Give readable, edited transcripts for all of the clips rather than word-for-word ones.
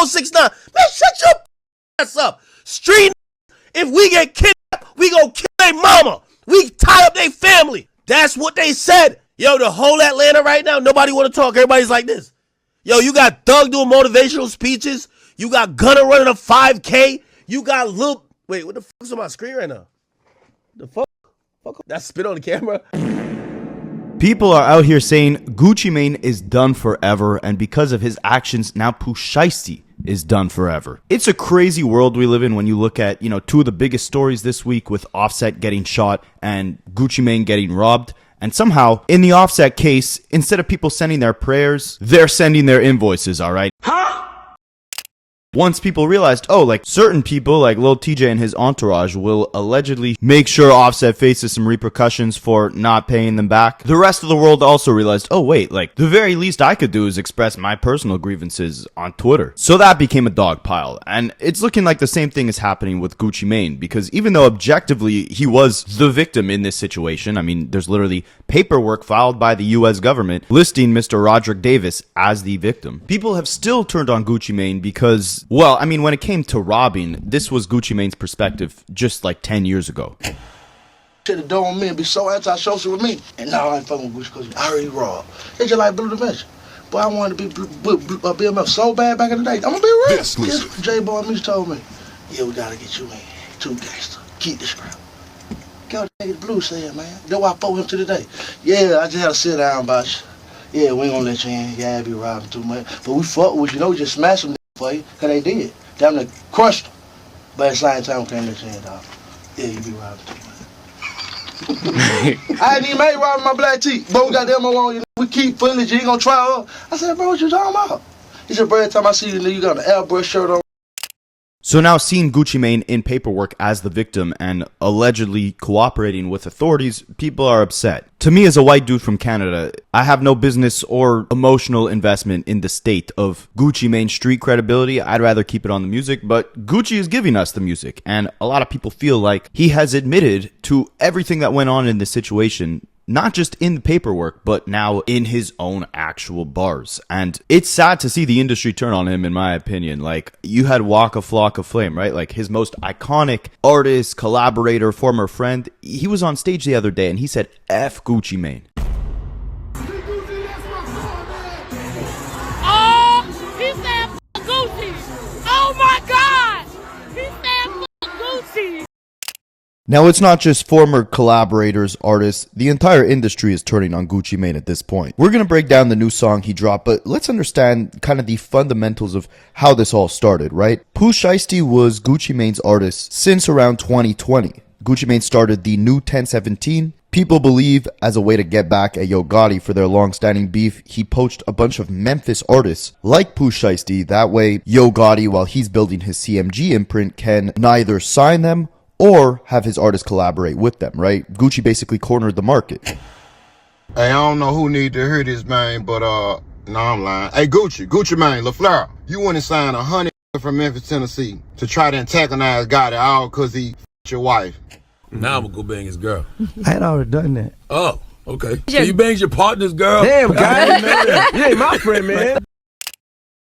6ix9ine. Man, shut your ass up. Street, if we get kidnapped, we gon' kill their mama. We tie up their family. That's what they said. Yo, the whole Atlanta right now, nobody want to talk. Everybody's like this. Yo, you got Dogg doing motivational speeches. You got Gunna running a 5K. You got Lil... Wait, what the fuck's on my screen right now? The fuck? That spit on the camera? People are out here saying Gucci Mane is done forever, and because of his actions, now Pooh Shiesty is done forever. It's a crazy world we live in when you look at, two of the biggest stories this week with Offset getting shot and Gucci Mane getting robbed. And somehow, in the Offset case, instead of people sending their prayers, they're sending their invoices, alright? Huh? Once people realized, certain people like Lil TJ and his entourage will allegedly make sure Offset faces some repercussions for not paying them back, the rest of the world also realized, the very least I could do is express my personal grievances on Twitter. So that became a dog pile, and it's looking like the same thing is happening with Gucci Mane, because even though objectively he was the victim in this situation, I mean, there's literally paperwork filed by the US government listing Mr. Roderick Davis as the victim. People have still turned on Gucci Mane because, when it came to robbing, this was Gucci Mane's perspective just like 10 years ago. Shit have done me and be so anti-social with me. And now I ain't fucking with Gucci because I already robbed. They just like Blue Dimension. But I wanted to be BMF so bad back in the day. I'm gonna be real. Yes, J-Boy Meech told me, yeah, we gotta get you in. Too gangster. Keep the scrap. Get what the Blue said, man. That's why I fought him to the day. Yeah, I just had to sit down about you. Yeah, we ain't gonna let you in. Yeah, I be robbing too much. But we fought with you. We just smashed them for you, cause they did. Damn near crushed them. But at the same time, we can't let you in, dog. Yeah, you be robbing too much. I ain't even made robbing my black teeth. Bro, we got them alone. We keep footage. You ain't gonna try her. I said, bro, what you talking about? He said, bro, every time I see you, you got an airbrush shirt on. So now seeing Gucci Mane in paperwork as the victim and allegedly cooperating with authorities, people are upset. To me, as a white dude from Canada, I have no business or emotional investment in the state of Gucci Mane's street credibility. I'd rather keep it on the music, but Gucci is giving us the music, and a lot of people feel like he has admitted to everything that went on in this situation, not just in the paperwork, but now in his own actual bars. And it's sad to see the industry turn on him, in my opinion. Like, you had Waka Flocka Flame, right? Like, his most iconic artist, collaborator, former friend. He was on stage the other day and he said, F Gucci Mane. Oh, he said F Gucci. Oh my God. He said F Gucci. Now, it's not just former collaborators, artists, the entire industry is turning on Gucci Mane at this point. We're going to break down the new song he dropped, but let's understand kind of the fundamentals of how this all started, right? Pooh Shiesty was Gucci Mane's artist since around 2020. Gucci Mane started the new 1017. People believe as a way to get back at Yo Gotti for their long-standing beef, he poached a bunch of Memphis artists like Pooh Shiesty. That way, Yo Gotti, while he's building his CMG imprint, can neither sign them or have his artists collaborate with them, right? Gucci basically cornered the market. Hey, I don't know who need to hear this, man, but, no, I'm lying. Hey, Gucci Mane, LaFleur, you went and signed 100 from Memphis, Tennessee to try to antagonize Gotti all because he your wife. Now I'm gonna go bang his girl. I had already done that. Oh, okay. So you banged your partner's girl? Damn, guy, you ain't my friend, man.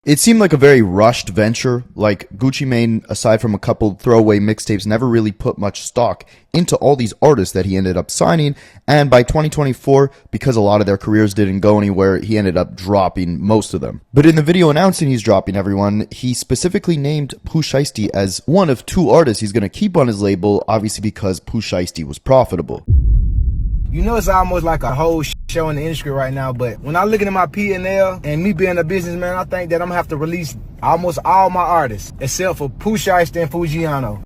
It seemed like a very rushed venture. Like, Gucci Mane, aside from a couple throwaway mixtapes, never really put much stock into all these artists that he ended up signing. And by 2024, because a lot of their careers didn't go anywhere, he ended up dropping most of them. But in the video announcing he's dropping everyone, he specifically named Pooh Shiesty as one of 2 artists he's going to keep on his label, obviously because Pooh Shiesty was profitable. You know, it's almost like a whole show in the industry right now, but when I look at my P&L and me being a businessman, I think that I'm gonna have to release almost all my artists, except for Pooh Shiesty and Fujiano.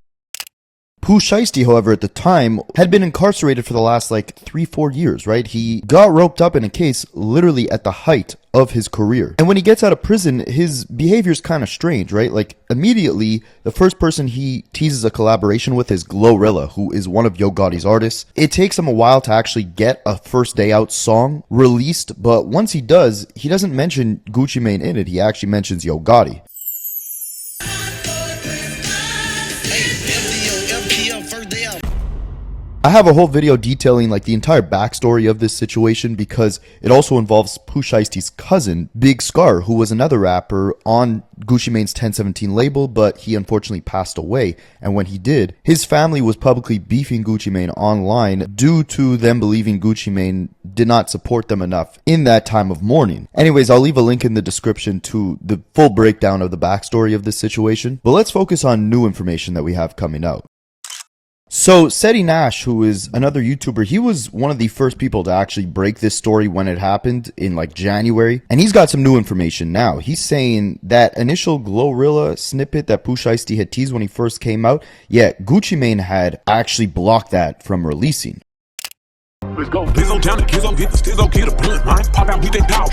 Pooh Shiesty, however, at the time, had been incarcerated for the last, 3-4 years, right? He got roped up in a case literally at the height of his career. And when he gets out of prison, his behavior's kind of strange, right? Like, immediately, the first person he teases a collaboration with is Glorilla, who is one of Yo Gotti's artists. It takes him a while to actually get a first day out song released, but once he does, he doesn't mention Gucci Mane in it. He actually mentions Yo Gotti. I have a whole video detailing like the entire backstory of this situation because it also involves Pooh Shiesty's cousin, Big Scar, who was another rapper on Gucci Mane's 1017 label, but he unfortunately passed away. And when he did, his family was publicly beefing Gucci Mane online due to them believing Gucci Mane did not support them enough in that time of mourning. Anyways, I'll leave a link in the description to the full breakdown of the backstory of this situation. But let's focus on new information that we have coming out. So, Seti Nash, who is another YouTuber, he was one of the first people to actually break this story when it happened in like January. And he's got some new information now. He's saying that initial Glorilla snippet that Pooh Shiesty had teased when he first came out, yeah, Gucci Mane had actually blocked that from releasing. Let's go. Down the kids, get the stizzo, get a blunt, man. Pop out, we think dog.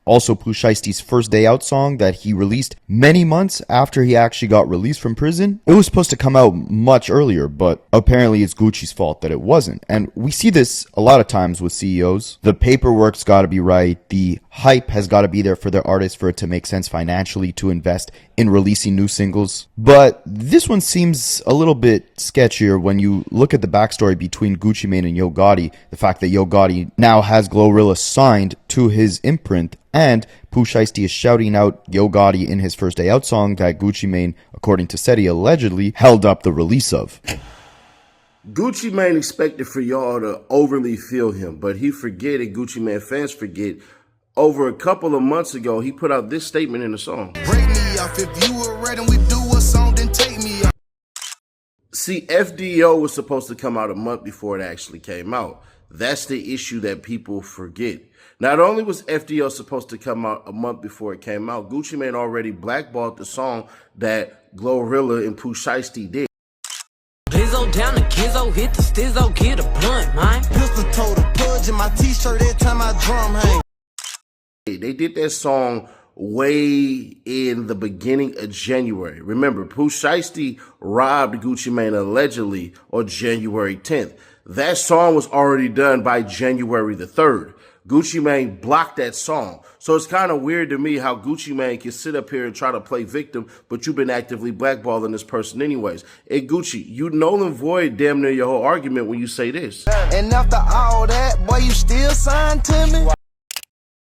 Also, Pooh Shiesty's First Day Out song that he released many months after he actually got released from prison. It was supposed to come out much earlier, but apparently it's Gucci's fault that it wasn't. And we see this a lot of times with CEOs. The paperwork's got to be right. The hype has got to be there for their artists for it to make sense financially to invest in releasing new singles. But this one seems a little bit sketchier when you look at the backstory between Gucci Mane and Yo Gotti. The fact that Yo Gotti now has Glorilla signed to his imprint, and Pooh Shiesty is shouting out Yo Gotti in his First Day Out song that Gucci Mane, according to Seti, allegedly held up the release of. Gucci Mane expected for y'all to overly feel him, but he forget, and Gucci Mane fans forget, over a couple of months ago, he put out this statement in the song. Break me off if you were ready and we do a song, then take me off. See, FDO was supposed to come out a month before it actually came out. That's the issue that people forget. Not only was FDO supposed to come out a month before it came out, Gucci Mane already blackballed the song that Glorilla and Pooh Shiesty did. Blizzo down the kizzo, hit the stizzo, get a blunt, man. Pistol toe the pudge in my t-shirt every time I drum hang. They did that song way in the beginning of January. Remember, Pooh Shiesty robbed Gucci Mane allegedly on January 10th. That song was already done by January the 3rd. Gucci Mane blocked that song. So it's kind of weird to me how Gucci Mane can sit up here and try to play victim, but you've been actively blackballing this person anyways. Hey, Gucci, you null and void damn near your whole argument when you say this. And after all that, boy, you still signed to me?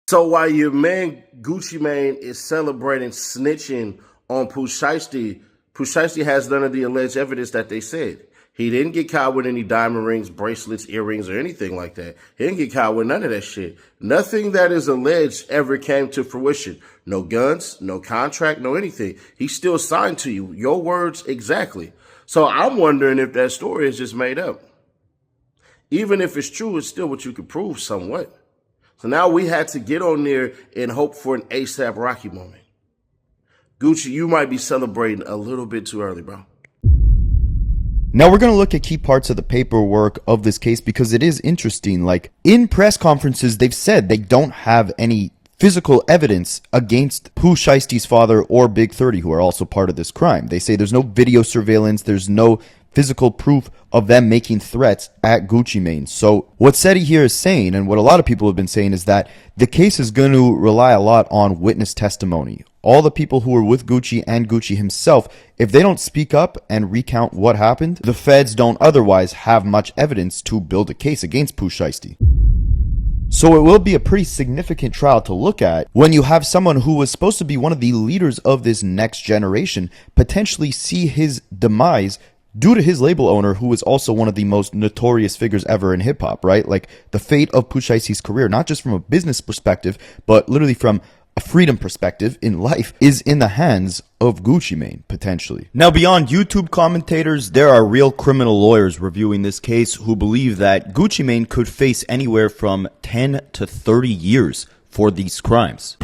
So while your man Gucci Mane is celebrating snitching on Pooh Shiesty has none of the alleged evidence that they said. He didn't get caught with any diamond rings, bracelets, earrings, or anything like that. He didn't get caught with none of that shit. Nothing that is alleged ever came to fruition. No guns, no contract, no anything. He's still signed to you. Your words exactly. So I'm wondering if that story is just made up. Even if it's true, it's still what you could prove somewhat. So now we had to get on there and hope for an ASAP Rocky moment. Gucci, you might be celebrating a little bit too early, bro. Now we're going to look at key parts of the paperwork of this case because it is interesting. Like, in press conferences, they've said they don't have any physical evidence against Pooh Shiesty's father or Big 30, who are also part of this crime. They say there's no video surveillance, there's no physical proof of them making threats at Gucci Mane. So what Seti here is saying, and what a lot of people have been saying, is that the case is going to rely a lot on witness testimony. All the people who were with Gucci and Gucci himself, if they don't speak up and recount what happened, the feds don't otherwise have much evidence to build a case against Pooh Shiesty. So it will be a pretty significant trial to look at when you have someone who was supposed to be one of the leaders of this next generation potentially see his demise due to his label owner, who is also one of the most notorious figures ever in hip-hop, right? Like, the fate of Pooh Shiesty's career, not just from a business perspective, but literally from a freedom perspective in life, is in the hands of Gucci Mane, potentially. Now, beyond YouTube commentators, there are real criminal lawyers reviewing this case who believe that Gucci Mane could face anywhere from 10 to 30 years for these crimes.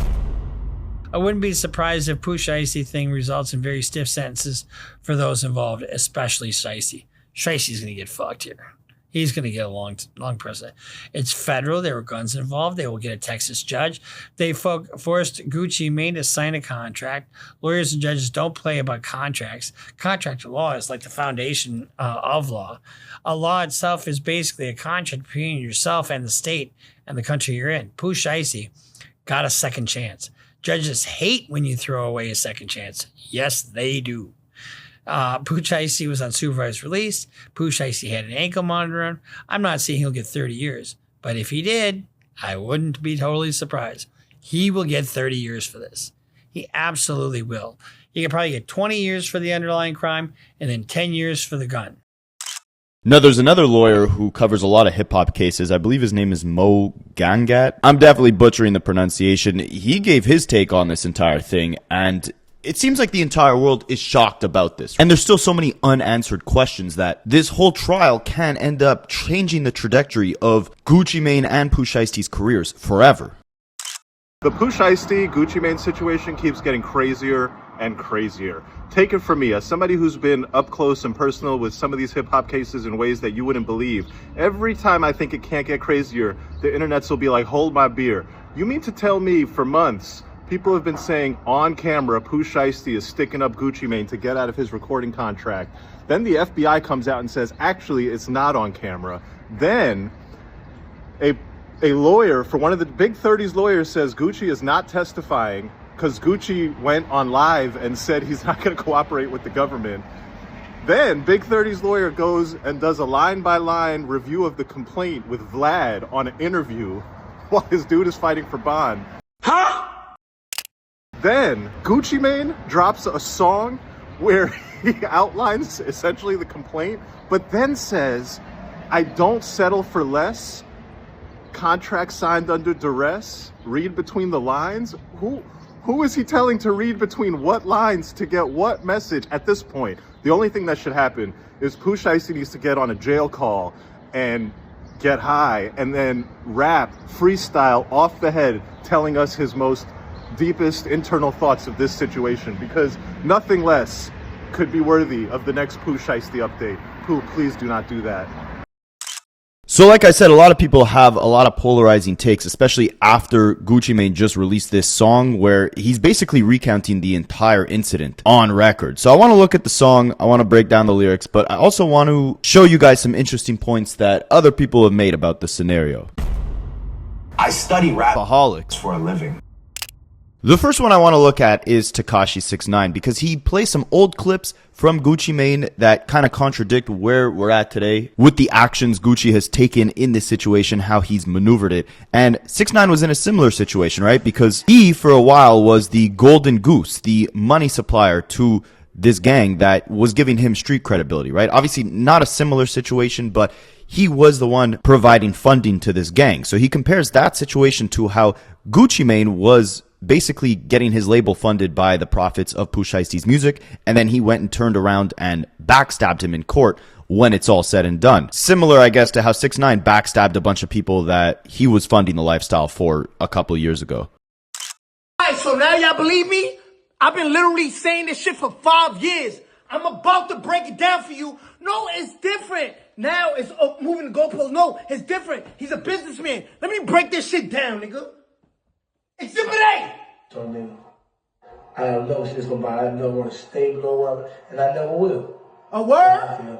I wouldn't be surprised if Pooh Shiesty thing results in very stiff sentences for those involved, especially Shiesty. Shiesty's going to get fucked here. He's going to get a long prison. It's federal. There were guns involved. They will get a Texas judge. They forced Gucci Mane to sign a contract. Lawyers and judges don't play about contracts. Contract law is like the foundation of law. A law itself is basically a contract between yourself and the state and the country you're in. Pooh Shiesty got a second chance. Judges hate when you throw away a second chance. Yes, they do. Pooh Shiesty was on supervised release. Pooh Shiesty had an ankle monitor on. I'm not saying he'll get 30 years, but if he did, I wouldn't be totally surprised. He will get 30 years for this. He absolutely will. He could probably get 20 years for the underlying crime and then 10 years for the gun. Now, there's another lawyer who covers a lot of hip-hop cases. I believe his name is Mo Gangat. I'm definitely butchering the pronunciation. He gave his take on this entire thing, and it seems like the entire world is shocked about this. And there's still so many unanswered questions that this whole trial can end up changing the trajectory of Gucci Mane and Pooh Shiesty's careers forever. The Pooh Shiesty, Gucci Mane situation keeps getting crazier and crazier. Take it from me, as somebody who's been up close and personal with some of these hip-hop cases in ways that you wouldn't believe, every time I think it can't get crazier, the internets will be like, hold my beer. You mean to tell me for months, people have been saying on camera, Pooh Shiesty is sticking up Gucci Mane to get out of his recording contract. Then the FBI comes out and says, actually, it's not on camera. Then a lawyer for one of the big 30s lawyers says Gucci is not testifying because Gucci went on live and said he's not going to cooperate with the government. Then Big 30's lawyer goes and does a line-by-line review of the complaint with Vlad on an interview while his dude is fighting for bond. Huh? Then Gucci Mane drops a song where he outlines essentially the complaint, but then says, I don't settle for less. Contract signed under duress. Read between the lines. Who is he telling to read between what lines to get what message at this point? The only thing that should happen is Pooh Shiesty needs to get on a jail call and get high and then rap, freestyle off the head, telling us his most deepest internal thoughts of this situation, because nothing less could be worthy of the next Pooh Shiesty update. Pooh, please do not do that. So like I said, a lot of people have a lot of polarizing takes, especially after Gucci Mane just released this song where he's basically recounting the entire incident on record. So I want to look at the song, I want to break down the lyrics, but I also want to show you guys some interesting points that other people have made about the scenario. I study rapaholics for a living. The first one I want to look at is Tekashi 6ix9ine because he plays some old clips from Gucci Mane that kind of contradict where we're at today with the actions Gucci has taken in this situation, how he's maneuvered it. And 6ix9ine was in a similar situation, right? Because he, for a while, was the golden goose, the money supplier to this gang that was giving him street credibility, right? Obviously not a similar situation, but he was the one providing funding to this gang. So he compares that situation to how Gucci Mane was basically getting his label funded by the profits of Pooh Shiesty's music, and then he went and turned around and backstabbed him in court when it's all said and done. Similar, I guess, to how 6ix9ine backstabbed a bunch of people that he was funding the lifestyle for a couple years ago. Alright, so now y'all believe me? I've been literally saying this shit for 5 years. I'm about to break it down for you. No, it's different. Now it's moving the goalposts. No, it's different. He's a businessman. Let me break this shit down, nigga. Exhibit A! So, nigga, I have no shit's gonna buy. I never want to stay below up, and I never will. A word?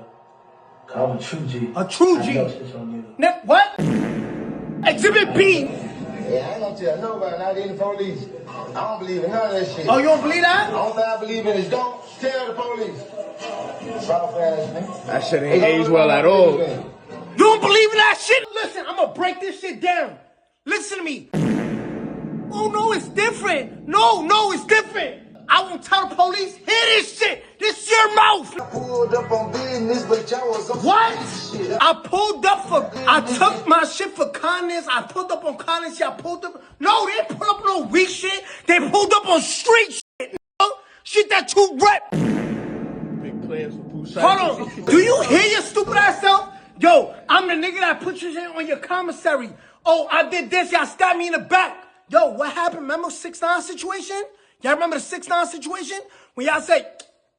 I'm a true G. A true G? I know shit's on you. What? Exhibit B! Yeah, I ain't gonna tell nobody, not even the police. I don't believe in none of that shit. Oh, you don't believe that? The only thing I believe in is don't tell the police. Soft ass, nigga. That shit ain't aged well at all. You don't believe in that shit? Listen, I'm gonna break this shit down. Listen to me. Oh, no, it's different. No, it's different. I won't tell the police. Hear this shit. This is your mouth. I pulled up on business, but y'all was on what? Shit. I pulled up for, I took my shit for kindness. I pulled up on kindness. Y'all pulled up. No, they didn't pull up on no weak shit. They pulled up on street shit. Shit that you rep. Big plans for Pooh Shiesty. Hold on. Do you hear your stupid ass self? Yo, I'm the nigga that put your shit on your commissary. Oh, I did this. Y'all stabbed me in the back. Yo, what happened? Remember 6ix9ine situation? Y'all remember the 6ix9ine situation? When y'all say,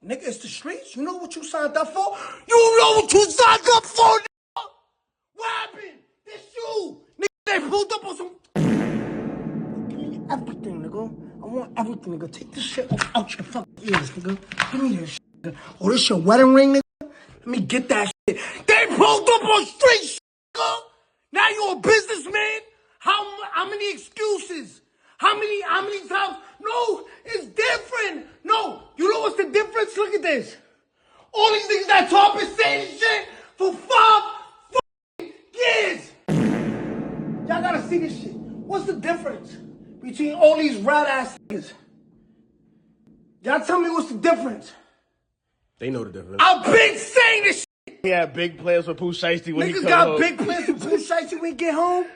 nigga, it's the streets. You know what you signed up for? You know what you signed up for, nigga? What happened? It's you. Nigga, they pulled up on some... Give me everything, nigga. I want everything, nigga. Take this shit out your fucking ears, nigga. Give me this shit, nigga. Oh, this your wedding ring, nigga? Let me get that shit. They pulled up on street shit, nigga. Now you a businessman? How many excuses? How many times? No, it's different. No, you know what's the difference? Look at this. All these niggas that talk been saying this shit for 5 years. Y'all gotta see this shit. What's the difference between all these rat ass niggas? Y'all tell me what's the difference. They know the difference. I've been saying this shit. He had big plans for Pooh Shiesty when he Niggas come got home. big plans for Pooh Shiesty when he get home?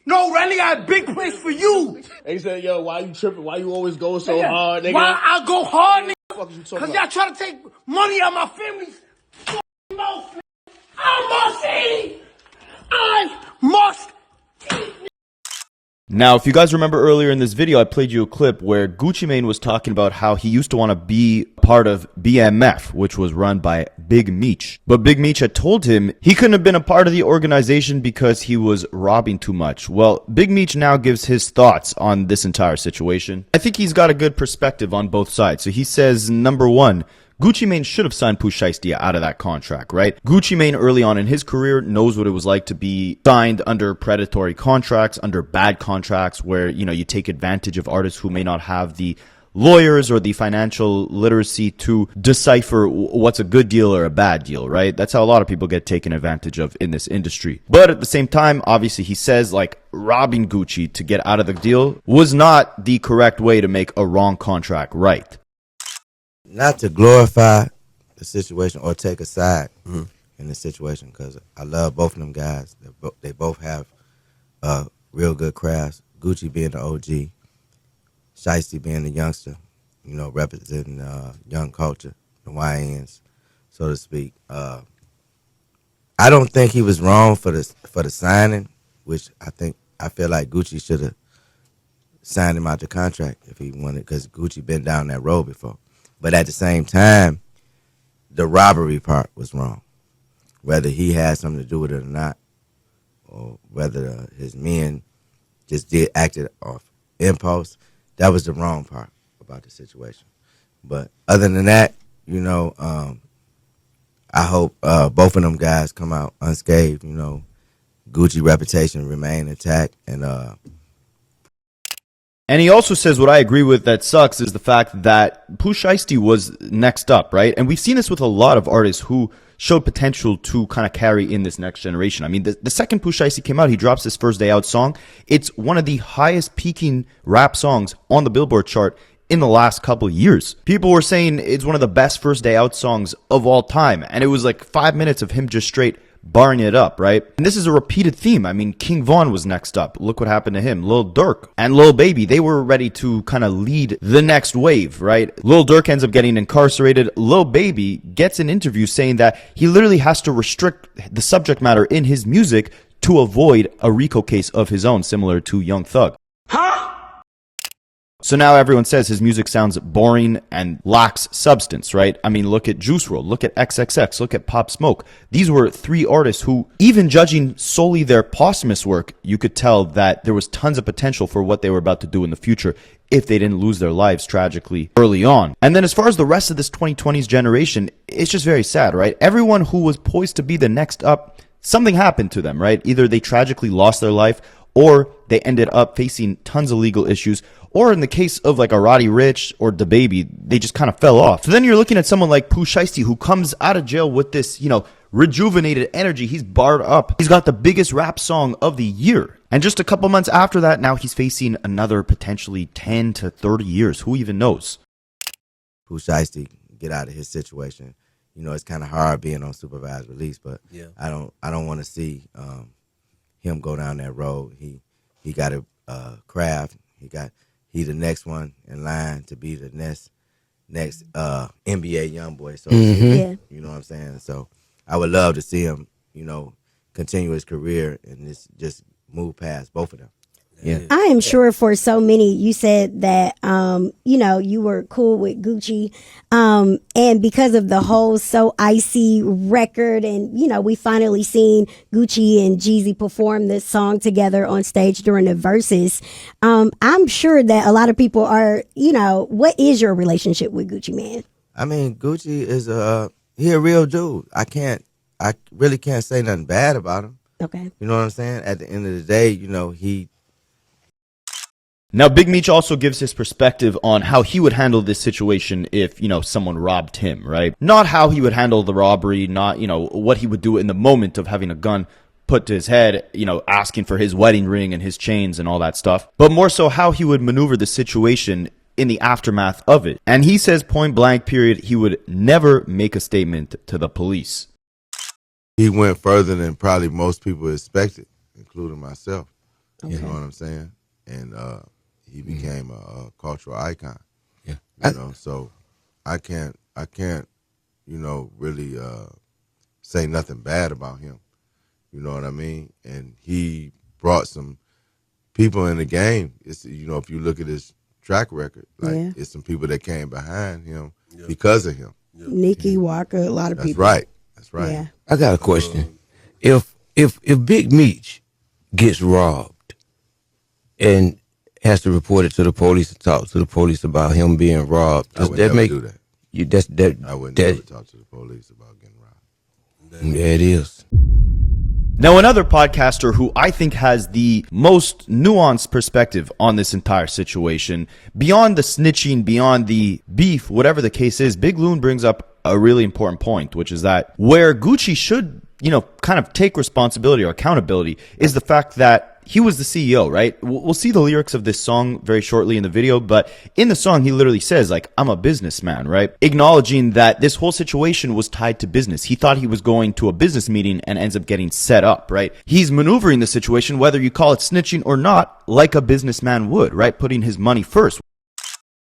No, Randy got big plans for you. And he said, yo, why you tripping? Why you always go so Nigga, hard, nigga? why I go hard, nigga? What the fuck is you talking Because about? y'all try to take money out my family's mouth. I must eat. I must eat. Now, if you guys remember earlier in this video, I played you a clip where Gucci Mane was talking about how he used to want to be part of BMF, which was run by Big Meech. But Big Meech had told him he couldn't have been a part of the organization because he was robbing too much. Well, Big Meech now gives his thoughts on this entire situation. I think he's got a good perspective on both sides. So he says, number one, Gucci Mane should have signed Pooh Shiesty out of that contract, right? Gucci Mane early on in his career knows what it was like to be signed under predatory contracts, under bad contracts where, you know, you take advantage of artists who may not have the lawyers or the financial literacy to decipher what's a good deal or a bad deal, right? That's how a lot of people get taken advantage of in this industry. But at the same time, obviously he says like robbing Gucci to get out of the deal was not the correct way to make a wrong contract right. Not to glorify the situation or take a side in the situation, because I love both of them guys. They both have real good crafts. Gucci being the OG, Shiesty being the youngster, you know, representing young culture, the YNs, so to speak. I don't think he was wrong for the signing, which I feel like Gucci should have signed him out the contract if he wanted, because Gucci been down that road before. But at the same time, the robbery part was wrong. Whether he had something to do with it or not, or whether his men just acted off impulse, that was the wrong part about the situation. But other than that, you know, I hope both of them guys come out unscathed. You know, Gucci reputation remain intact, And he also says what I agree with that sucks is the fact that Pooh Shiesty was next up, right? And we've seen this with a lot of artists who showed potential to kind of carry in this next generation. I mean, the second Pooh Shiesty came out, he drops his First Day Out song. It's one of the highest peaking rap songs on the Billboard chart in the last couple of years. People were saying it's one of the best First Day Out songs of all time. And it was like 5 minutes of him just straight barring it up, right? And this is a repeated theme. I mean, King Von was next up. Look what happened to him. Lil Durk and Lil Baby, they were ready to kind of lead the next wave, right? Lil Durk ends up getting incarcerated. Lil Baby gets an interview saying that he literally has to restrict the subject matter in his music to avoid a RICO case of his own, similar to Young Thug. So now everyone says his music sounds boring and lacks substance, right? I mean, look at Juice WRLD, look at XXX, look at Pop Smoke. These were three artists who, even judging solely their posthumous work, you could tell that there was tons of potential for what they were about to do in the future if they didn't lose their lives tragically early on. And then as far as the rest of this 2020s generation, it's just very sad, right? Everyone who was poised to be the next up, something happened to them, right? Either they tragically lost their life or they ended up facing tons of legal issues, or in the case of like a Roddy Ricch or DaBaby, they just kind of fell off. So then you're looking at someone like Pooh Shiesty who comes out of jail with this, you know, rejuvenated energy. He's barred up. He's got the biggest rap song of the year. And just a couple months after that, now he's facing another potentially 10 to 30 years. Who even knows? Pooh Shiesty get out of his situation. You know, it's kind of hard being on supervised release, but yeah. I don't want to see him go down that road. He got a craft. He the next one in line to be the next NBA young boy. So yeah. You know what I'm saying? So I would love to see him, you know, continue his career and just move past both of them. Yeah. I am sure for so many, you said that, you know, you were cool with Gucci. And because of the whole So Icy record and, you know, we finally seen Gucci and Jeezy perform this song together on stage during the verses. I'm sure that a lot of people are, you know, what is your relationship with Gucci Mane? I mean, Gucci is he a real dude. I really can't say nothing bad about him. Okay. You know what I'm saying? At the end of the day, you know, he Now, Big Meech also gives his perspective on how he would handle this situation if, someone robbed him, right? Not how he would handle the robbery, not, what he would do in the moment of having a gun put to his head, asking for his wedding ring and his chains and all that stuff, but more so how he would maneuver the situation in the aftermath of it. And he says point blank period, he would never make a statement to the police. He went further than probably most people expected, including myself. Okay. You know what I'm saying? And he became a cultural icon. Yeah. So I can't, really say nothing bad about him. You know what I mean? And he brought some people in the game. It's, if you look at his track record, it's some people that came behind him because of him. Nikki Walker, a lot of people. That's right. Yeah. I got a question. If Big Meech gets robbed and has to report it to the police and talk to the police about him being robbed, does that make do that? I wouldn't never talk to the police about getting robbed. Yeah, it is. Now, another podcaster who I think has the most nuanced perspective on this entire situation, beyond the snitching, beyond the beef, whatever the case is, Big Loon brings up a really important point, which is that where Gucci should, kind of take responsibility or accountability is the fact that he was the CEO, right? We'll see the lyrics of this song very shortly in the video, but in the song, he literally says, I'm a businessman, right? Acknowledging that this whole situation was tied to business. He thought he was going to a business meeting and ends up getting set up, right? He's maneuvering the situation, whether you call it snitching or not, like a businessman would, right? Putting his money first.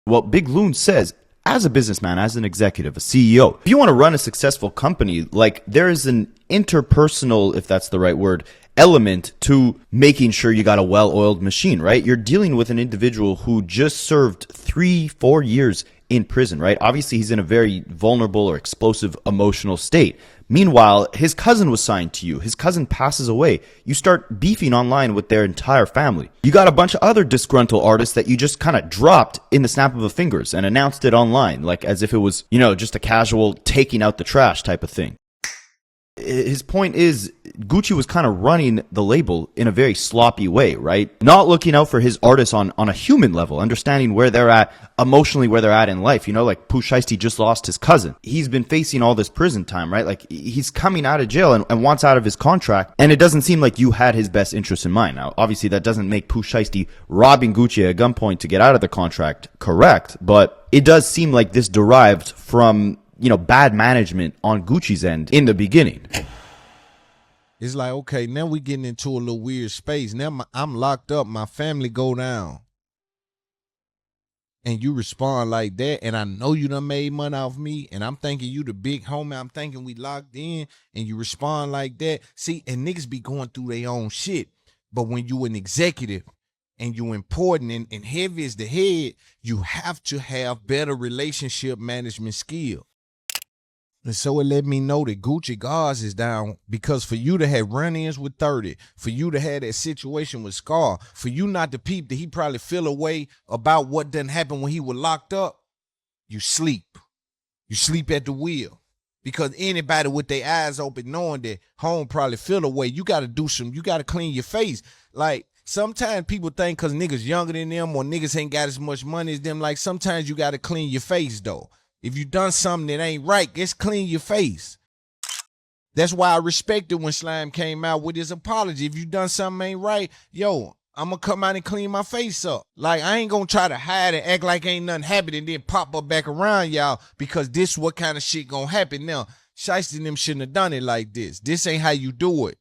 What Big Loon says, as a businessman, as an executive, a CEO, if you want to run a successful company, there is an interpersonal, if that's the right word, element to making sure you got a well-oiled machine, right? You're dealing with an individual who just served 3-4 years in prison, right? Obviously, he's in a very vulnerable or explosive emotional state. Meanwhile, his cousin was signed to you. His cousin passes away. You start beefing online with their entire family. You got a bunch of other disgruntled artists that you just kind of dropped in the snap of the fingers and announced it online, as if it was, just a casual taking out the trash type of thing. His point is Gucci was kind of running the label in a very sloppy way, right? Not looking out for his artists on a human level, understanding where they're at emotionally, where they're at in life. Pooh Shiesty just lost his cousin. He's been facing all this prison time, right? He's coming out of jail and wants out of his contract. And it doesn't seem like you had his best interest in mind. Now, obviously, that doesn't make Pooh Shiesty robbing Gucci at gunpoint to get out of the contract correct. But it does seem like this derived from bad management on Gucci's end in the beginning. It's like, okay, now we getting into a little weird space. Now I'm locked up. My family go down. And you respond like that. And I know you done made money off me. And I'm thinking you the big homie. I'm thinking we locked in. And you respond like that. See, and niggas be going through their own shit. But when you an executive and you important and heavy as the head, you have to have better relationship management skill. And so it let me know that Gucci guards is down because for you to have run-ins with 30, for you to have that situation with Scar, for you not to peep that he probably feel away about what done happened when he was locked up, you sleep. You sleep at the wheel. Because anybody with their eyes open knowing that home probably feel away, you got to clean your face. Sometimes people think because niggas younger than them or niggas ain't got as much money as them, sometimes you got to clean your face though. If you done something that ain't right, just clean your face. That's why I respected when Slime came out with his apology. If you done something ain't right, I'm going to come out and clean my face up. I ain't going to try to hide and act like ain't nothing happened and then pop up back around y'all because this what kind of shit going to happen. Now, Shiesty and them shouldn't have done it like this. This ain't how you do it.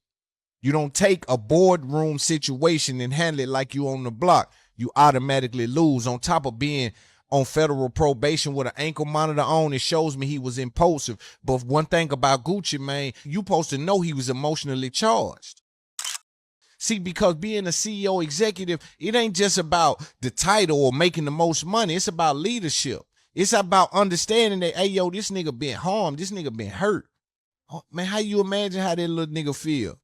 You don't take a boardroom situation and handle it like you on the block. You automatically lose on top of being on federal probation with an ankle monitor on. It shows me he was impulsive. But one thing about Gucci, man, you supposed to know he was emotionally charged. See, because being a CEO executive, it ain't just about the title or making the most money. It's about leadership. It's about understanding that, hey, this nigga been harmed. This nigga been hurt. Oh, man, how you imagine how that little nigga feel?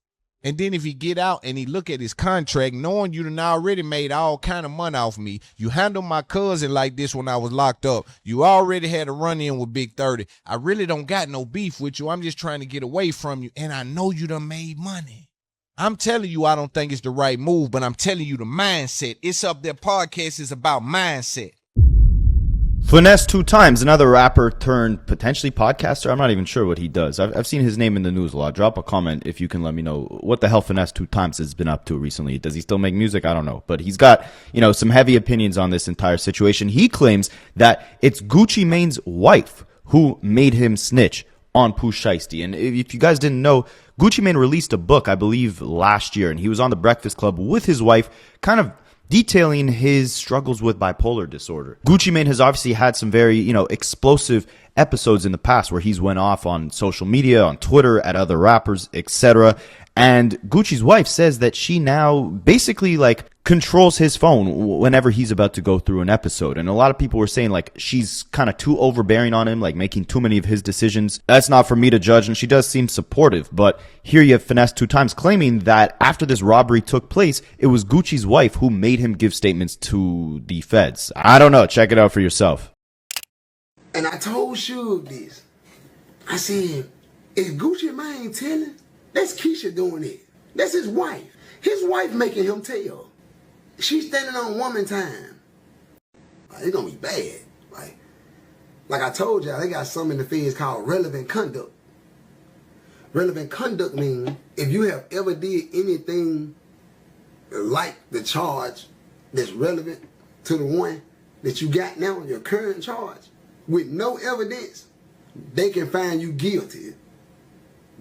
And then if he get out and he look at his contract, knowing you done already made all kind of money off me, you handled my cousin like this when I was locked up. You already had a run-in with Big 30. I really don't got no beef with you. I'm just trying to get away from you. And I know you done made money. I'm telling you, I don't think it's the right move, but I'm telling you the mindset. It's Up There podcast is about mindset. Finesse 2 Times, another rapper turned potentially podcaster. I'm not even sure what he does. I've seen his name in the news a lot. Drop a comment if you can let me know what the hell Finesse 2 Times has been up to recently. Does he still make music? I don't know. But he's got, some heavy opinions on this entire situation. He claims that it's Gucci Mane's wife who made him snitch on Pooh Shiesty. And if you guys didn't know, Gucci Mane released a book, I believe, last year, and he was on the Breakfast Club with his wife, kind of detailing his struggles with bipolar disorder. Gucci Mane has obviously had some very, explosive episodes in the past where he's went off on social media, on Twitter, at other rappers, etc. And Gucci's wife says that she now basically controls his phone whenever he's about to go through an episode. And a lot of people were saying she's kind of too overbearing on him, making too many of his decisions. That's not for me to judge, and she does seem supportive. But here you have Finesse 2 Times claiming that after this robbery took place, it was Gucci's wife who made him give statements to the feds. I don't know. Check it out for yourself. And I told Suge this. I said, is Gucci Mane telling? That's Keisha doing it. That's his wife. His wife making him tell. She's standing on woman time. It's gonna be bad. Like I told y'all, they got something in the feds called relevant conduct. Relevant conduct means if you have ever did anything like the charge that's relevant to the one that you got now, your current charge, with no evidence, they can find you guilty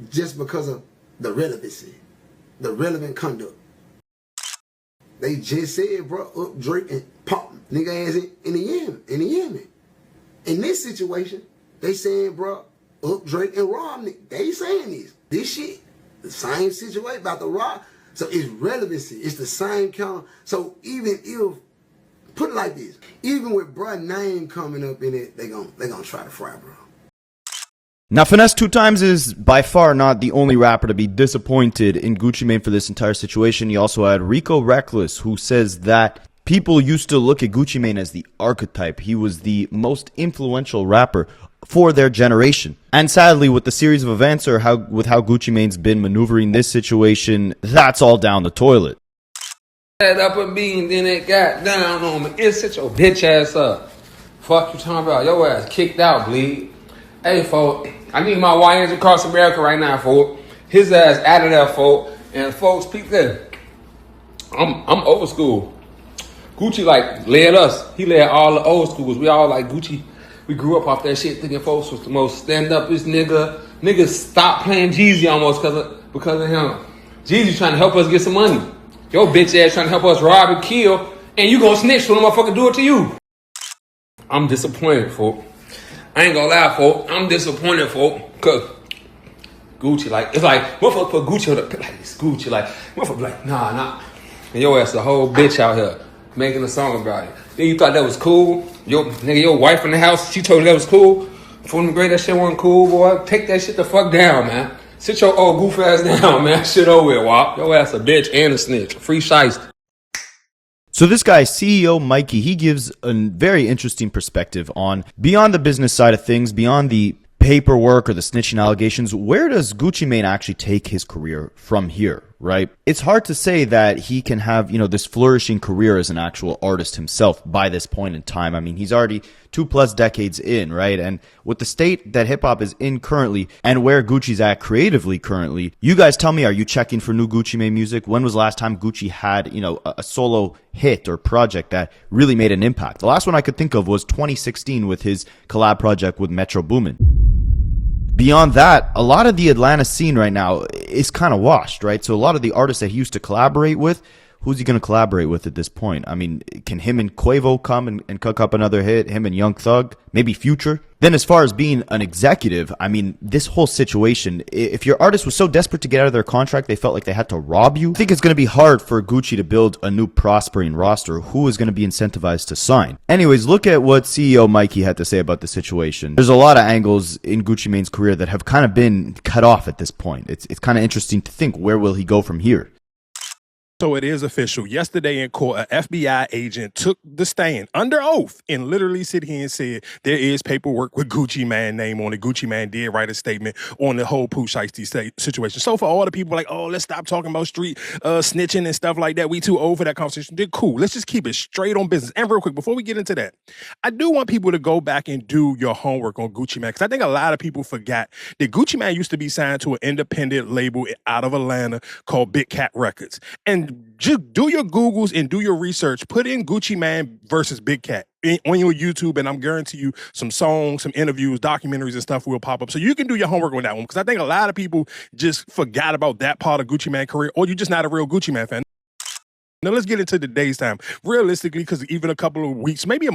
just because of the relevancy, the relevant conduct. They just said, bro, up Drake and pop nigga ass in the Yemen. In this situation, they saying, bro, up Drake and rob nigga. They saying this. This shit, the same situation about the rob. So it's relevancy. It's the same kind of, so even if, put it like this, even with bro name coming up in it, they gonna try to fry bro. Now, Finesse 2 Times is by far not the only rapper to be disappointed in Gucci Mane for this entire situation. You also had Rico Reckless, who says that people used to look at Gucci Mane as the archetype. He was the most influential rapper for their generation. And sadly, with the series of events or with how Gucci Mane's been maneuvering this situation, that's all down the toilet. That up a bean, then it got down on me. It set your bitch ass up. Fuck you talking about? Your ass kicked out, bleed. Hey, folks, I need my YNs across America right now, folks. His ass out of there, folks. And folks, peep that. I'm old school. Gucci led us. He led all the old schools. We all like Gucci. We grew up off that shit thinking folks was the most stand-upest nigga. Niggas stopped playing Jeezy almost because of him. Jeezy trying to help us get some money. Your bitch ass trying to help us rob and kill, and you gonna snitch when the motherfucker do it to you. I'm disappointed, folks. I ain't gonna lie, folks. I'm disappointed, folks, cause Gucci, it's motherfucker put Gucci on the it's Gucci, motherfucker nah. And your ass the whole bitch out here making a song about it. Then you thought that was cool. Your wife in the house, she told you that was cool. For them great, that shit wasn't cool, boy. Take that shit the fuck down, man. Sit your old goof ass down, man. Shit over with, Wop. Your ass a bitch and a snitch. Free shiesty. So this guy, CEO Mikey, he gives a very interesting perspective on beyond the business side of things, beyond the paperwork or the snitching allegations, where does Gucci Mane actually take his career from here, right? It's hard to say that he can have, this flourishing career as an actual artist himself by this point in time. I mean, he's already 2+ decades in, right? And with the state that hip hop is in currently and where Gucci's at creatively currently, you guys tell me, are you checking for new Gucci Mane music? When was the last time Gucci had, a solo hit or project that really made an impact? The last one I could think of was 2016 with his collab project with Metro Boomin. Beyond that, a lot of the Atlanta scene right now is kind of washed, right? So a lot of the artists that he used to collaborate with, who's he going to collaborate with at this point? I mean, can him and Quavo come and cook up another hit? Him and Young Thug? Maybe Future? Then as far as being an executive, I mean, this whole situation, if your artist was so desperate to get out of their contract, they felt like they had to rob you, I think it's going to be hard for Gucci to build a new prospering roster. Who is going to be incentivized to sign? Anyways, look at what CEO Mikey had to say about the situation. There's a lot of angles in Gucci Mane's career that have kind of been cut off at this point. It's kind of interesting to think, where will he go from here? So it is official. Yesterday in court, an FBI agent took the stand under oath and literally sit here and said there is paperwork with Gucci Mane name on it. Gucci Mane did write a statement on the whole Pooh Shiesty situation. So for all the people like, oh, let's stop talking about street snitching and stuff like that. We too old for that conversation. They're cool. Let's just keep it straight on business. And real quick, before we get into that, I do want people to go back and do your homework on Gucci Mane, because I think a lot of people forgot that Gucci Mane used to be signed to an independent label out of Atlanta called Big Cat Records. And just do your Googles and do your research. Put in Gucci Mane versus Big Cat on your YouTube, and I'm guarantee you some songs, some interviews, documentaries, and stuff will pop up. So you can do your homework on that one, because I think a lot of people just forgot about that part of Gucci Mane career, or you're just not a real Gucci Mane fan. Now let's get into today's time. Realistically, because even a couple of weeks, maybe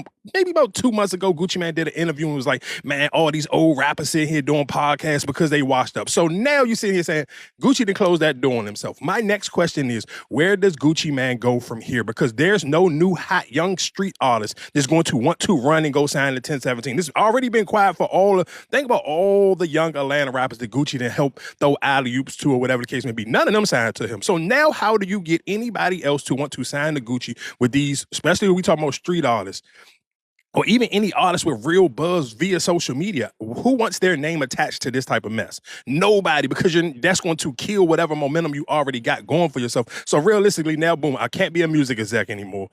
about 2 months ago, Gucci Mane did an interview and was like, man, all these old rappers sitting here doing podcasts because they washed up. So now you sitting here saying Gucci didn't close that door on himself. My next question is, where does Gucci Mane go from here? Because there's no new hot young street artist that's going to want to run and go sign the 1017. This has already been quiet for think about all the young Atlanta rappers that Gucci didn't help throw alley-oops to or whatever the case may be. None of them signed to him. So now how do you get anybody else to want to sign to Gucci with these, especially when we talk about street artists, or even any artist with real buzz via social media? Who wants their name attached to this type of mess? Nobody, because that's going to kill whatever momentum you already got going for yourself. So realistically now, boom, I can't be a music exec anymore.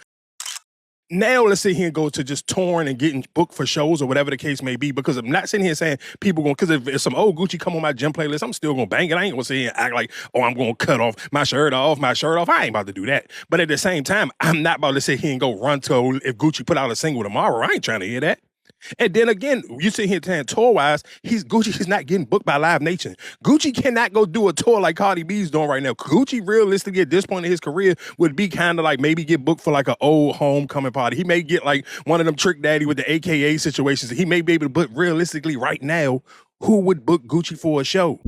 Now let's sit here and go to just touring and getting booked for shows or whatever the case may be, because I'm not sitting here saying people going, because if some old Gucci come on my gym playlist, I'm still going to bang it. I ain't going to sit here and act like, oh, I'm going to cut off my shirt off. I ain't about to do that. But at the same time, I'm not about to sit here and go run to if Gucci put out a single tomorrow. I ain't trying to hear that. And then again, you sit here saying tour-wise, Gucci is not getting booked by Live Nation. Gucci cannot go do a tour like Cardi B's doing right now. Gucci, realistically, at this point in his career, would be kind of like maybe get booked for like an old homecoming party. He may get like one of them Trick Daddy with the AKA situations. He may be able to book, realistically right now, who would book Gucci for a show?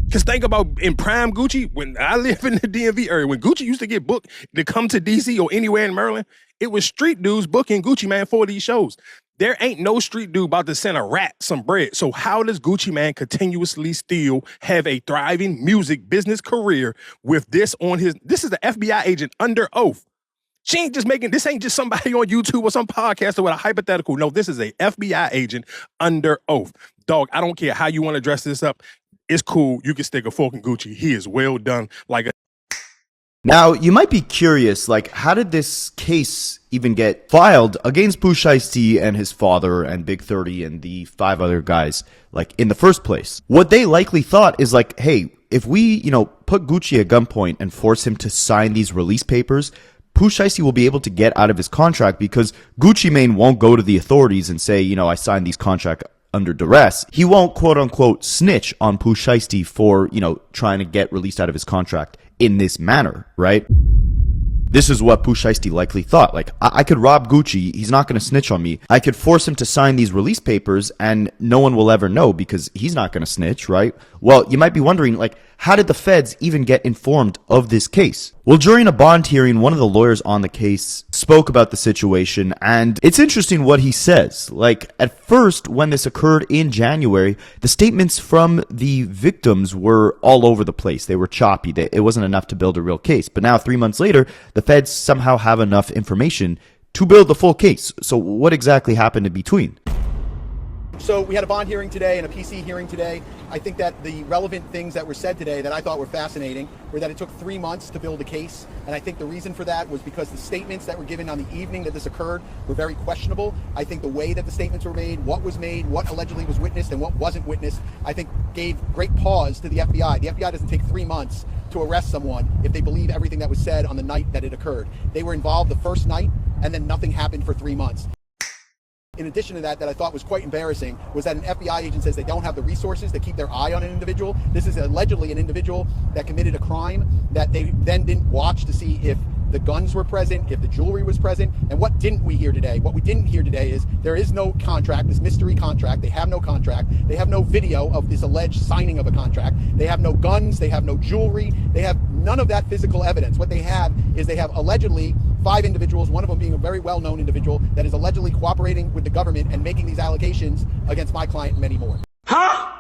Because think about in prime Gucci, when I live in the DMV area, when Gucci used to get booked to come to DC or anywhere in Maryland, it was street dudes booking Gucci Mane for these shows. There ain't no street dude about to send a rat some bread. So how does Gucci Mane continuously still have a thriving music business career with this on his? This is the FBI agent under oath. She ain't just making, this ain't just somebody on YouTube or some podcaster with a hypothetical. No, this is a FBI agent under oath. Dog, I don't care how you want to dress this up. It's cool. You can stick a fork in Gucci. He is well done. Now, you might be curious, like, how did this case even get filed against Pooh Shiesty and his father and Big 30 and the 5 other guys, like, in the first place? What they likely thought is like, hey, if we, put Gucci at gunpoint and force him to sign these release papers, Pooh Shiesty will be able to get out of his contract because Gucci Mane won't go to the authorities and say, I signed these contracts under duress. He won't, quote unquote, snitch on Pooh Shiesty for, trying to get released out of his contract in this manner, right? This is what Pooh Shiesty likely thought. Like, I could rob Gucci, he's not going to snitch on me. I could force him to sign these release papers and no one will ever know because he's not going to snitch, right? Well, you might be wondering, like, how did the feds even get informed of this case? Well, during a bond hearing, one of the lawyers on the case spoke about the situation, and it's interesting what he says. Like, at first, when this occurred in January, the statements from the victims were all over the place. They were choppy. It wasn't enough to build a real case. But now, 3 months later, the feds somehow have enough information to build the full case. So what exactly happened in between? So we had a bond hearing today and a PC hearing today. I think that the relevant things that were said today that I thought were fascinating were that it took 3 months to build a case. And I think the reason for that was because the statements that were given on the evening that this occurred were very questionable. I think the way that the statements were made, what allegedly was witnessed and what wasn't witnessed, I think gave great pause to the FBI. The FBI doesn't take 3 months to arrest someone if they believe everything that was said on the night that it occurred. They were involved the first night and then nothing happened for 3 months. In addition to that I thought was quite embarrassing was that an FBI agent says they don't have the resources to keep their eye on an individual. This is allegedly an individual that committed a crime that they then didn't watch to see if the guns were present, if the jewelry was present. And what didn't we hear today? What we didn't hear today is there is no contract, this mystery contract. They have no contract. They have no video of this alleged signing of a contract. They have no guns. They have no jewelry. They have none of that physical evidence. What they have is they have allegedly 5 individuals, one of them being a very well-known individual that is allegedly cooperating with the government and making these allegations against my client and many more. Huh?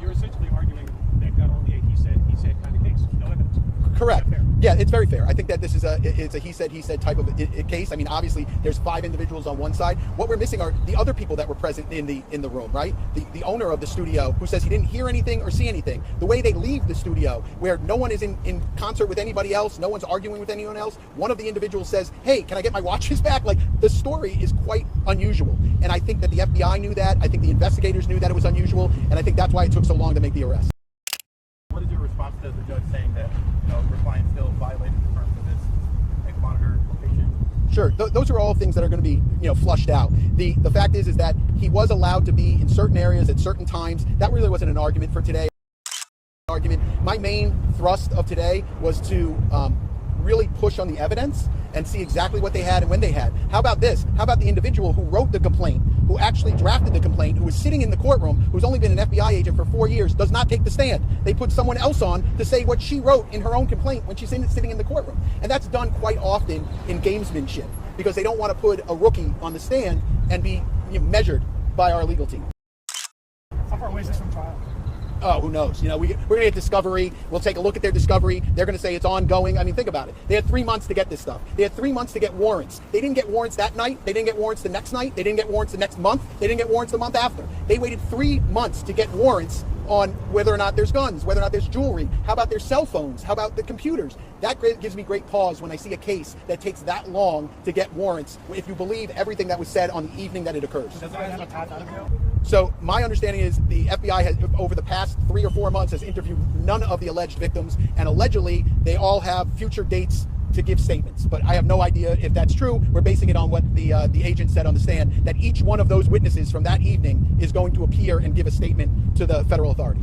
You're essentially arguing that got only a he said kind of case, no evidence. Correct. Yeah, it's very fair. I think that this is it's a he said type of case. I mean, obviously, there's 5 individuals on one side. What we're missing are the other people that were present in the room, right? The owner of the studio who says he didn't hear anything or see anything. The way they leave the studio, where no one is in concert with anybody else, no one's arguing with anyone else. One of the individuals says, "Hey, can I get my watches back?" Like, the story is quite unusual, and I think that the FBI knew that. I think the investigators knew that it was unusual, and I think that's why it took so long to make the arrest. What is your response to the judge saying that your client still violated the terms of this egg monitor location? Sure, those are all things that are going to be flushed out. The fact is that he was allowed to be in certain areas at certain times. That really wasn't an argument for today. My main thrust of today was to really push on the evidence and see exactly what they had and when they had. How about this? How about the individual who wrote the complaint, who actually drafted the complaint, who was sitting in the courtroom, who's only been an FBI agent for 4 years, does not take the stand. They put someone else on to say what she wrote in her own complaint when she's sitting in the courtroom. And that's done quite often in gamesmanship, because they don't want to put a rookie on the stand and be measured by our legal team. How far away is this from trial? Oh, who knows? We're going to get discovery. We'll take a look at their discovery. They're going to say it's ongoing. I mean, think about it. They had 3 months to get this stuff. They had 3 months to get warrants. They didn't get warrants that night. They didn't get warrants the next night. They didn't get warrants the next month. They didn't get warrants the month after. They waited 3 months to get warrants on whether or not there's guns, whether or not there's jewelry. How about their cell phones? How about the computers? That gives me great pause when I see a case that takes that long to get warrants, if you believe everything that was said on the evening that it occurs. Does the guy have a path out of jail? So my understanding is the FBI has, over the past 3 or 4 months, has interviewed none of the alleged victims, and allegedly they all have future dates to give statements. But I have no idea if that's true. We're basing it on what the agent said on the stand, that each one of those witnesses from that evening is going to appear and give a statement to the federal authorities.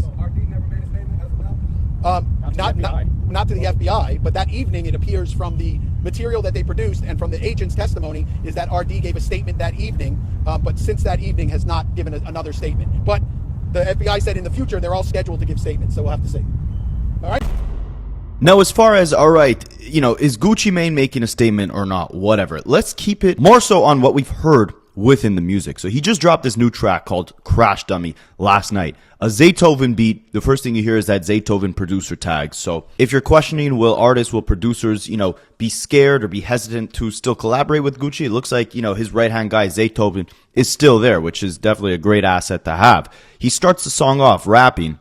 So RD never made a statement as of now? Not to the FBI, but that evening it appears from the material that they produced and from the agent's testimony is that RD gave a statement that evening, but since that evening has not given another statement. But the FBI said in the future they're all scheduled to give statements, so we'll have to see. All right? Now, as far as, all right, is Gucci Mane making a statement or not? Whatever. Let's keep it more so on what we've heard within the music. So he just dropped this new track called Crash Dummy last night. A Zaytoven beat. The first thing you hear is that Zaytoven producer tag. So if you're questioning, will producers, be scared or be hesitant to still collaborate with Gucci? It looks like, his right-hand guy, Zaytoven, is still there, which is definitely a great asset to have. He starts the song off rapping.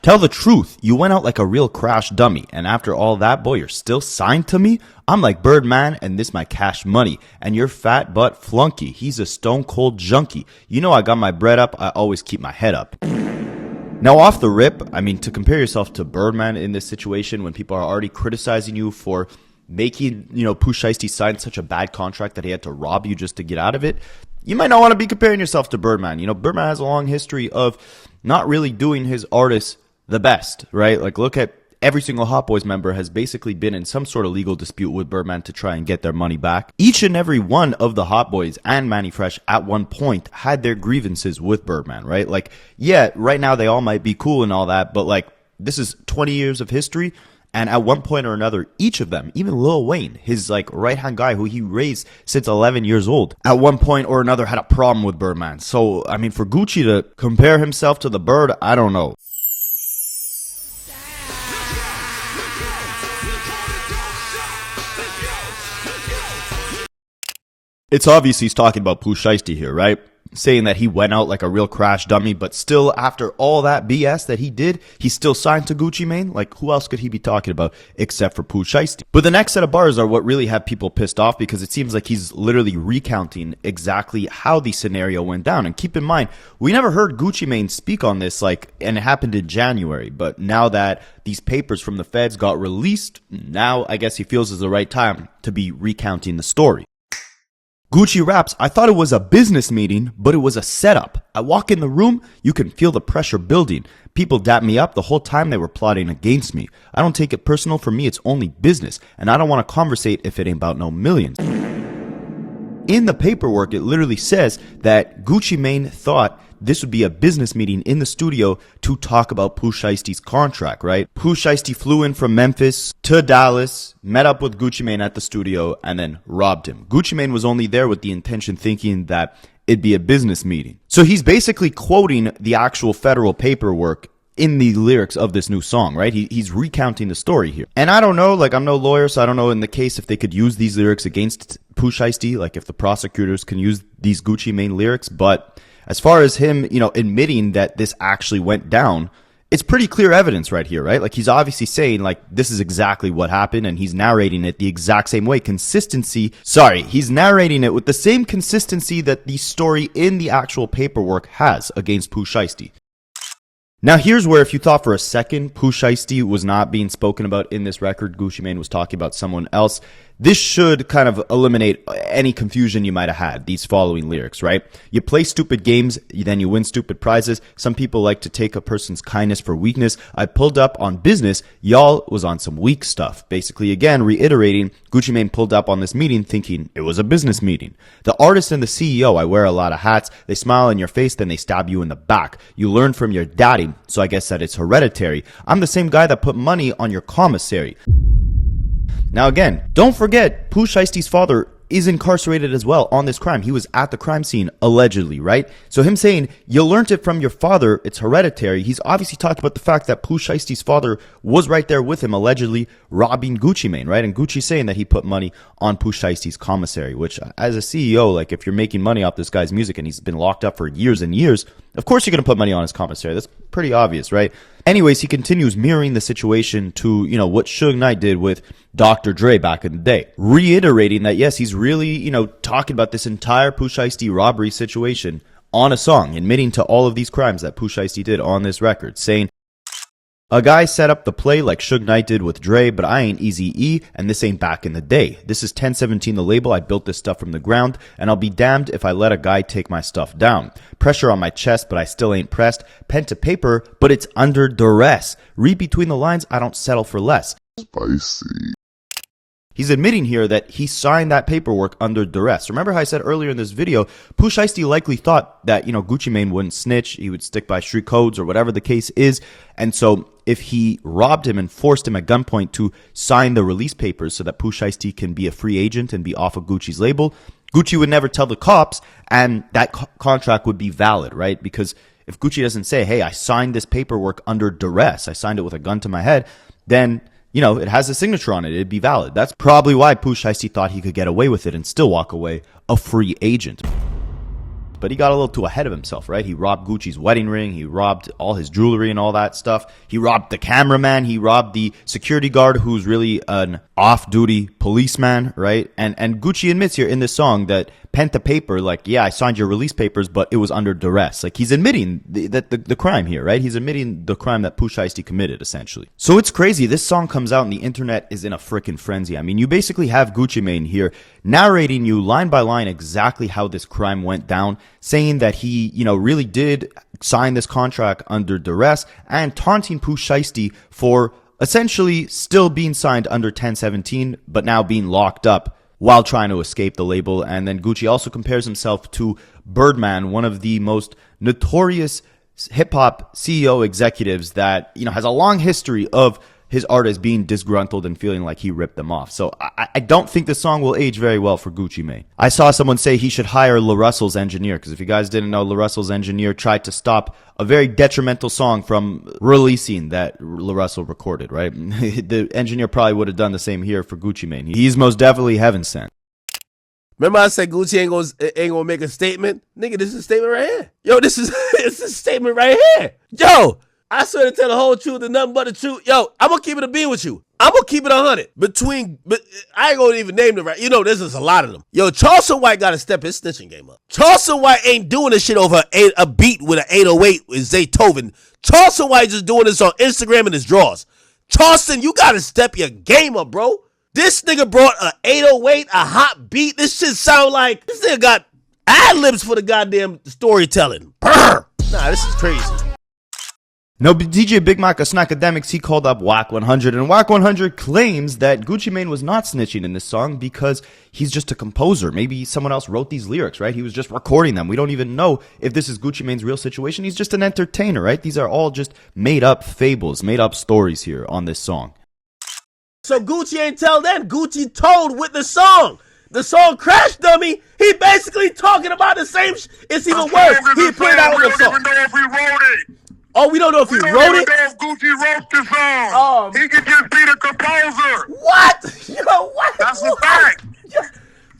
Tell the truth, you went out like a real crash dummy, and after all that, boy, you're still signed to me? I'm like Birdman, and this my cash money, and your fat butt flunky, he's a stone cold junkie. I got my bread up, I always keep my head up. Now, off the rip, to compare yourself to Birdman in this situation when people are already criticizing you for making, Pooh Shiesty sign such a bad contract that he had to rob you just to get out of it, you might not want to be comparing yourself to Birdman. Birdman has a long history of not really doing his artists the best, right? Like, look at every single Hot Boys member has basically been in some sort of legal dispute with Birdman to try and get their money back. Each and every one of the Hot Boys and Manny Fresh at one point had their grievances with Birdman, right? Like, yeah, right now they all might be cool and all that, but like, this is 20 years of history. And at one point or another, each of them, even Lil Wayne, his right-hand guy who he raised since 11 years old, at one point or another had a problem with Birdman. So, for Gucci to compare himself to the Bird, I don't know. It's obvious he's talking about Pooh Shiesty here, right? Saying that he went out like a real crash dummy, but still, after all that BS that he did, he's still signed to Gucci Mane? Like, who else could he be talking about except for Pooh Shiesty? But the next set of bars are what really have people pissed off, because it seems like he's literally recounting exactly how the scenario went down. And keep in mind, we never heard Gucci Mane speak on this, and it happened in January. But now that these papers from the feds got released, now I guess he feels is the right time to be recounting the story. Gucci raps, I thought it was a business meeting, but it was a setup. I walk in the room, you can feel the pressure building. People dap me up the whole time they were plotting against me. I don't take it personal, for me it's only business, and I don't want to conversate if it ain't about no millions. In the paperwork, it literally says that Gucci Mane thought this would be a business meeting in the studio to talk about Pooh Shiesty's contract, right? Pooh Shiesty flew in from Memphis to Dallas, met up with Gucci Mane at the studio, and then robbed him. Gucci Mane was only there with the intention thinking that it'd be a business meeting. So he's basically quoting the actual federal paperwork in the lyrics of this new song, right? He's recounting the story here. And I don't know, like I'm no lawyer, so I don't know in the case if they could use these lyrics against Pooh Shiesty, like if the prosecutors can use these Gucci Mane lyrics. But as far as him, admitting that this actually went down, it's pretty clear evidence right here, right? Like he's obviously saying like this is exactly what happened and he's narrating it the exact same way. He's narrating it with the same consistency that the story in the actual paperwork has against Pooh Shiesty. Now here's where if you thought for a second Pooh Shiesty was not being spoken about in this record, Gucci Mane was talking about someone else, this should kind of eliminate any confusion you might have had, these following lyrics, right? You play stupid games, then you win stupid prizes. Some people like to take a person's kindness for weakness. I pulled up on business. Y'all was on some weak stuff. Basically, again, reiterating, Gucci Mane pulled up on this meeting thinking it was a business meeting. The artist and the CEO, I wear a lot of hats. They smile in your face, then they stab you in the back. You learn from your daddy, so I guess that it's hereditary. I'm the same guy that put money on your commissary. Now again, don't forget, Pooh Shiesty's father is incarcerated as well on this crime. He was at the crime scene, allegedly, right? So him saying, you learned it from your father, it's hereditary. He's obviously talked about the fact that Pooh Shiesty's father was right there with him, allegedly robbing Gucci Mane, right? And Gucci saying that he put money on Pooh Shiesty's commissary, which as a CEO, like if you're making money off this guy's music and he's been locked up for years and years, of course you're going to put money on his commissary. That's pretty obvious, right? Anyways, he continues mirroring the situation to, what Suge Knight did with Dr. Dre back in the day. Reiterating that, yes, he's really, talking about this entire Pooh Shiesty robbery situation on a song, admitting to all of these crimes that Pooh Shiesty did on this record, saying, a guy set up the play like Suge Knight did with Dre, but I ain't Eazy-E, and this ain't back in the day. This is 1017 the label, I built this stuff from the ground, and I'll be damned if I let a guy take my stuff down. Pressure on my chest, but I still ain't pressed. Pen to paper, but it's under duress. Read between the lines, I don't settle for less. Spicy. He's admitting here that he signed that paperwork under duress. Remember how I said earlier in this video, Pooh Shiesty likely thought that, Gucci Mane wouldn't snitch, he would stick by street codes or whatever the case is. And so if he robbed him and forced him at gunpoint to sign the release papers so that Pooh Shiesty can be a free agent and be off of Gucci's label, Gucci would never tell the cops and that contract would be valid, right? Because if Gucci doesn't say, hey, I signed this paperwork under duress, I signed it with a gun to my head, then it has a signature on it. It'd be valid. That's probably why Pooh Shiesty thought he could get away with it and still walk away a free agent. But he got a little too ahead of himself, right? He robbed Gucci's wedding ring. He robbed all his jewelry and all that stuff. He robbed the cameraman. He robbed the security guard who's really an off-duty policeman, right? And Gucci admits here in this song that pen to paper, like, yeah, I signed your release papers, but it was under duress. Like, he's admitting the crime here, right? He's admitting the crime that Pooh Shiesty committed, essentially. So it's crazy. This song comes out and the internet is in a freaking frenzy. I mean, you basically have Gucci Mane here narrating you line by line exactly how this crime went down, saying that he, really did sign this contract under duress and taunting Pooh Shiesty for essentially still being signed under 1017, but now being locked up while trying to escape the label. And then Gucci also compares himself to Birdman, one of the most notorious hip-hop CEO executives that, has a long history of his artists being disgruntled and feeling like he ripped them off. So I don't think the song will age very well for Gucci Mane. I saw someone say he should hire La Russell's engineer, because if you guys didn't know, La Russell's engineer tried to stop a very detrimental song from releasing that La Russell recorded, right? The engineer probably would have done the same here for Gucci Mane. He's most definitely heaven sent. Remember I said Gucci ain't gonna make a statement? Nigga, this is a statement right here. Yo, this is a statement right here. Yo, I swear to tell the whole truth and nothing but the truth. Yo, I'm gonna keep it a bean with you. I'm gonna keep it 100. But I ain't gonna even name them right. There's just a lot of them. Yo, Charleston White gotta step his snitching game up. Charleston White ain't doing this shit over a beat with an 808 with Zaytoven. Charleston White just doing this on Instagram and his drawers. Charleston, you gotta step your game up, bro. This nigga brought a 808, a hot beat. This shit sound like this nigga got ad-libs for the goddamn storytelling. Brr. Nah, this is crazy. No, but DJ Big Mac of Akademiks, he called up Wack 100, and Wack 100 claims that Gucci Mane was not snitching in this song because he's just a composer. Maybe someone else wrote these lyrics, right? He was just recording them. We don't even know if this is Gucci Mane's real situation. He's just an entertainer, right? These are all just made-up fables, made-up stories here on this song. So Gucci ain't tell that. Gucci told with the song. The song Crash Dummy, he basically talking about the same It's even worse. He put it out on the song. Oh, we don't know if he wrote it? We don't know if Gucci wrote the song. He could just be the composer. What? Yo, what? That's a fact.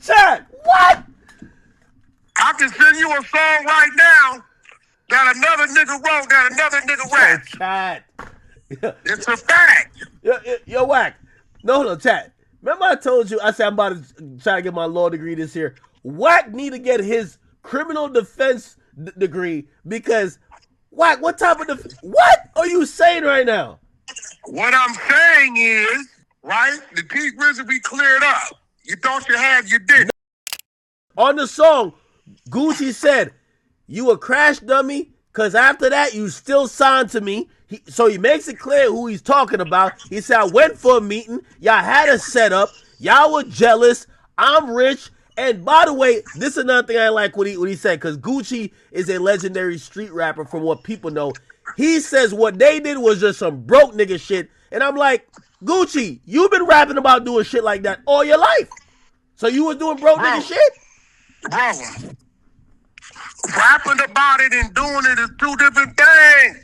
Chad, what? I can send you a song right now that another nigga wrote, that another nigga rapped. Chad. It's a fact. Yo, Wack. No, Chad. Remember I told you, I said I'm about to try to get my law degree this year. Wack need to get his criminal defense degree because, Wack, what type of what are you saying right now? What I'm saying is, right, the Pete Rizzo be cleared up. You thought you had, you didn't. On the song, Gucci said, you a crash dummy, because after that, you still signed to me. So he makes it clear who he's talking about. He said, I went for a meeting. Y'all had a setup. Y'all were jealous. I'm rich. And by the way, this is another thing I like what he said, because Gucci is a legendary street rapper from what people know. He says what they did was just some broke nigga shit. And I'm like, Gucci, you've been rapping about doing shit like that all your life. So you was doing broke nigga shit? Bro, rapping about it and doing it is two different things.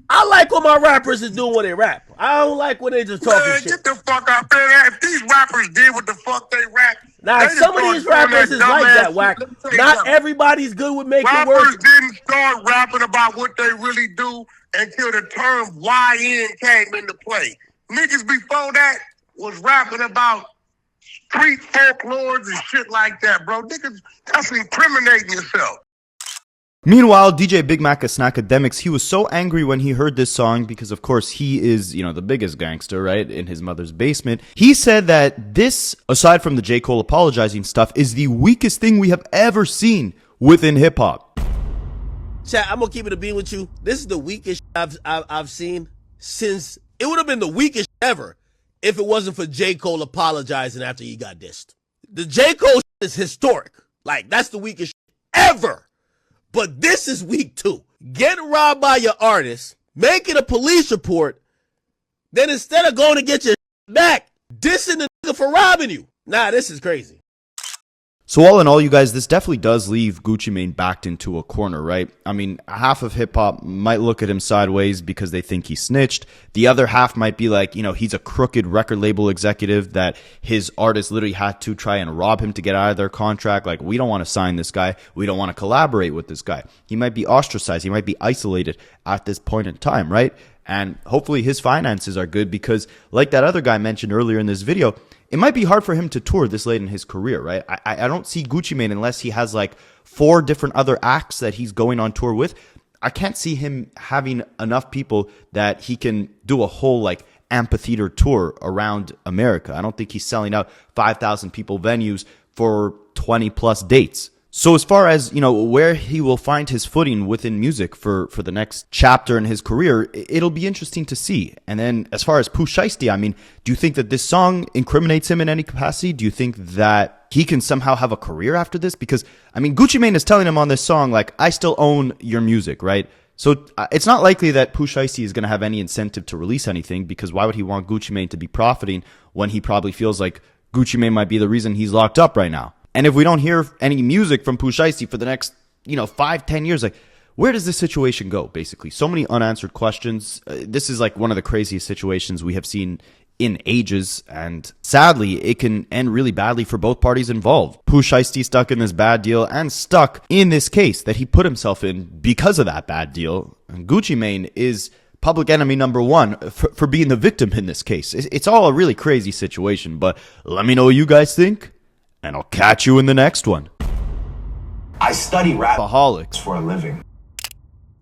I like when my rappers is doing what they rap. I don't like when they just talking shit. Get the fuck out there. If these rappers did what the fuck they rap. Now, some of these rappers is like that, Wack. Not everybody's good with making rappers words. Rappers didn't start rapping about what they really do until the term YN came into play. Niggas before that was rapping about street folklores and shit like that, bro. Niggas, that's incriminating yourself. Meanwhile, DJ Big Mac Akademiks, he was so angry when he heard this song because, of course, he is, the biggest gangster, right, in his mother's basement. He said that this, aside from the J. Cole apologizing stuff, is the weakest thing we have ever seen within hip-hop. Chat, I'm going to keep it a bean with you. This is the weakest I've seen since, it would have been the weakest ever if it wasn't for J. Cole apologizing after he got dissed. The J. Cole is historic. Like, that's the weakest ever. But this is weak too. Getting robbed by your artist, making a police report, then instead of going to get your back, dissing the nigga for robbing you. Nah, this is crazy. So all in all, you guys, this definitely does leave Gucci Mane backed into a corner, right? I mean, half of hip-hop might look at him sideways because they think he snitched. The other half might be like, he's a crooked record label executive that his artist literally had to try and rob him to get out of their contract. Like, we don't want to sign this guy. We don't want to collaborate with this guy. He might be ostracized. He might be isolated at this point in time, right? And hopefully his finances are good because, like that other guy mentioned earlier in this video, it might be hard for him to tour this late in his career, right? I don't see Gucci Mane unless he has like 4 different other acts that he's going on tour with. I can't see him having enough people that he can do a whole like amphitheater tour around America. I don't think he's selling out 5,000 people venues for 20 plus dates. So as far as, where he will find his footing within music for the next chapter in his career, it'll be interesting to see. And then as far as Pooh Shiesty, I mean, do you think that this song incriminates him in any capacity? Do you think that he can somehow have a career after this? Because, I mean, Gucci Mane is telling him on this song, like, I still own your music, right? So it's not likely that Pooh Shiesty is going to have any incentive to release anything, because why would he want Gucci Mane to be profiting when he probably feels like Gucci Mane might be the reason he's locked up right now? And if we don't hear any music from Pooh Shiesty for the next, 5-10 years, like, where does this situation go, basically? So many unanswered questions. This is like one of the craziest situations we have seen in ages, and sadly, it can end really badly for both parties involved. Pooh Shiesty stuck in this bad deal and stuck in this case that he put himself in because of that bad deal. And Gucci Mane is public enemy number 1 for being the victim in this case. It's all a really crazy situation, but let me know what you guys think, and I'll catch you in the next one. I study rap for a living.